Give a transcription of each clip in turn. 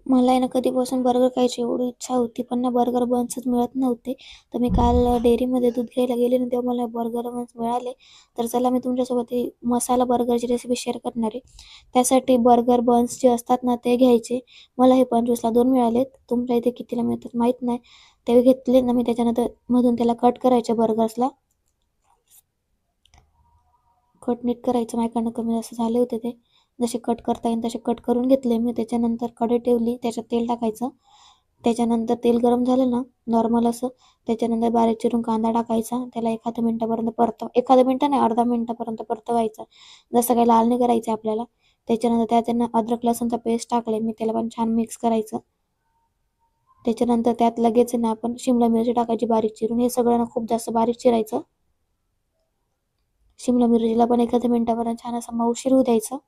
मला आहे ना कधीपासून बर्गर खायची एवढी इच्छा होती, पण ना बर्गर बन्सच मिळत नव्हते. तर मी काल डेअरीमध्ये दूध घ्यायला गेले ना, तेव्हा मला बर्गर बन्स मिळाले. तर चला मी तुमच्यासोबत ही मसाला बर्गरची रेसिपी शेअर करणार आहे. त्यासाठी बर्गर बन्स जे असतात ना ते घ्यायचे. मला हे 25ला 2 मिळालेत. तुमच्या इथे कितीला मिळतात माहीत नाही. ते घेतले ना मी, त्याच्यानंतर मधून त्याला कट करायचे बर्गर्सला. कट नीट करायचं, माझ्याकडनं कमी जास्त झाले होते ते. जसे कट करता येईल तसे कट करून घेतले मी. त्याच्यानंतर कढई ठेवली, त्याच्यात तेल टाकायचं. त्याच्यानंतर तेल गरम झालं ना नॉर्मल असं, त्याच्यानंतर बारीक चिरून कांदा टाकायचा. त्याला एखाद्या मिनटापर्यंत एखाद्या मिनटं नाही, अर्धा मिनटापर्यंत परतवायचा. जसं काही लाल नाही करायचं आपल्याला. त्याच्यानंतर त्यात अद्रक लसूणचा पेस्ट टाकले मी, त्याला पण छान मिक्स करायचं. त्याच्यानंतर त्यात लगेच ना आपण शिमला मिरची टाकायची बारीक चिरून. हे सगळं ना खूप जास्त बारीक चिरायचं. शिमला मिरचीला पण एखाद्या मिनिटापर्यंत छान असं मऊ शिरू द्यायचं.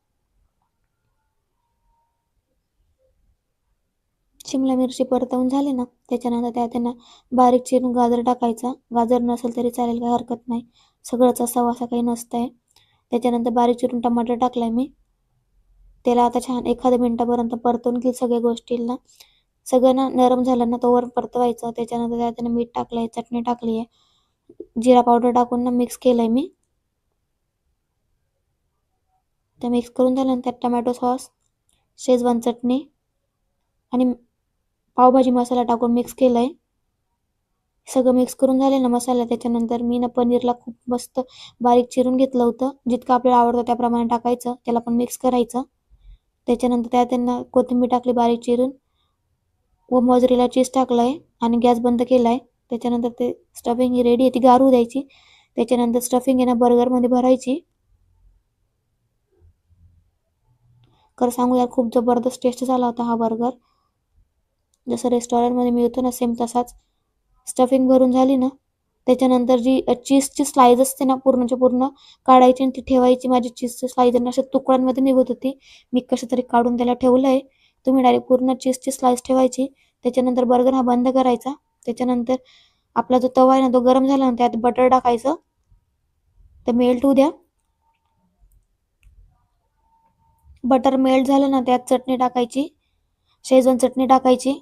शिमला मिरची परतवून झाली ना, त्याच्यानंतर त्यात बारीक चिरून गाजर टाकायचा. गाजर नसेल तरी चालेल, काही हरकत नाही. सगळंच असावं असं काही नसतंय. त्याच्यानंतर बारीक चिरून टमाटर टाकलाय मी. त्याला आता छान एखाद्या मिनिटापर्यंत परतवून घेईल सगळ्या गोष्टींना. सगळं ना नरम झालं ना तोवर परतवायचं. त्याच्यानंतर त्यात मीठ टाकलंय, चटणी टाकली आहे, जिरा पावडर टाकून ना मिक्स केलंय मी. ते मिक्स करून झाल्यानंतर टमॅटो सॉस, शेजवान चटणी आणि पावभाजी मसाला टाकून मिक्स केलंय. सगळं मिक्स करून झाले ना मसाला, त्याच्यानंतर मी ना पनीरला खूप मस्त बारीक चिरून घेतलं होतं. जितकं आपल्याला आवडतं त्याप्रमाणे टाकायचं. त्याला पण मिक्स करायचं. त्याच्यानंतर त्यात कोथिंबीर टाकली बारीक चिरून व मोझरेला चीज टाकलाय आणि गॅस बंद केलाय. त्याच्यानंतर ते स्टफिंग ही रेडी आहे, ती गारू द्यायची. त्याच्यानंतर स्टफिंग आहे ना बर्गरमध्ये भरायची. खरं सांगू यार, खूप जबरदस्त टेस्ट झाला होता हा बर्गर. जसं रेस्टॉरंटमध्ये मिळतो ना सेम तसाच. स्टफिंग भरून झाली ना, त्याच्यानंतर जी चीजची स्लाइस असते ना पूर्णच्या पूर्ण काढायची आणि ती ठेवायची. माझी चीजची स्लाइस अशा तुकड्यांमध्ये निघत होती. मी कसं तरी काढून त्याला ठेवलंय. तुम्ही डायरेक्ट पूर्ण चीजची स्लाइस ठेवायची. त्याच्यानंतर बर्गर हा बंद करायचा. त्याच्यानंतर आपला जो तवा आहे ना तो गरम झाला ना, त्यात बटर टाकायचं. ते मेल्ट होऊ द्या. बटर मेल्ट झालं ना, त्यात चटणी टाकायची, शेजवान चटणी टाकायची,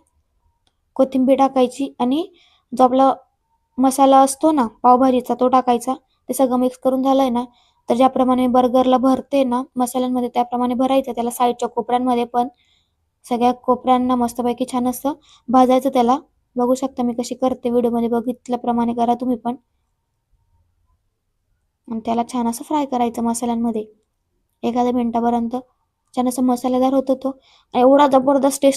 कोथिंबीर टाकायची आणि जो आपला मसाला असतो ना पावभाजीचा तो टाकायचा. ते सगळं मिक्स करून झालंय ना, तर ज्याप्रमाणे बर्गरला भरते ना मसाल्यांमध्ये त्याप्रमाणे भरायचं. त्याला साईडच्या कोपऱ्यांमध्ये पण सगळ्या कोपऱ्यांना मस्तपैकी छान असं भाजायचं त्याला. बघू शकता मी कशी करते, व्हिडिओमध्ये बघितल्याप्रमाणे करा तुम्ही पण. आणि त्याला छान असं फ्राय करायचं मसाल्यांमध्ये एखाद्या मिनिटापर्यंत. छान असं मसालेदार होतो तो. एवढा जबरदस्त टेस्ट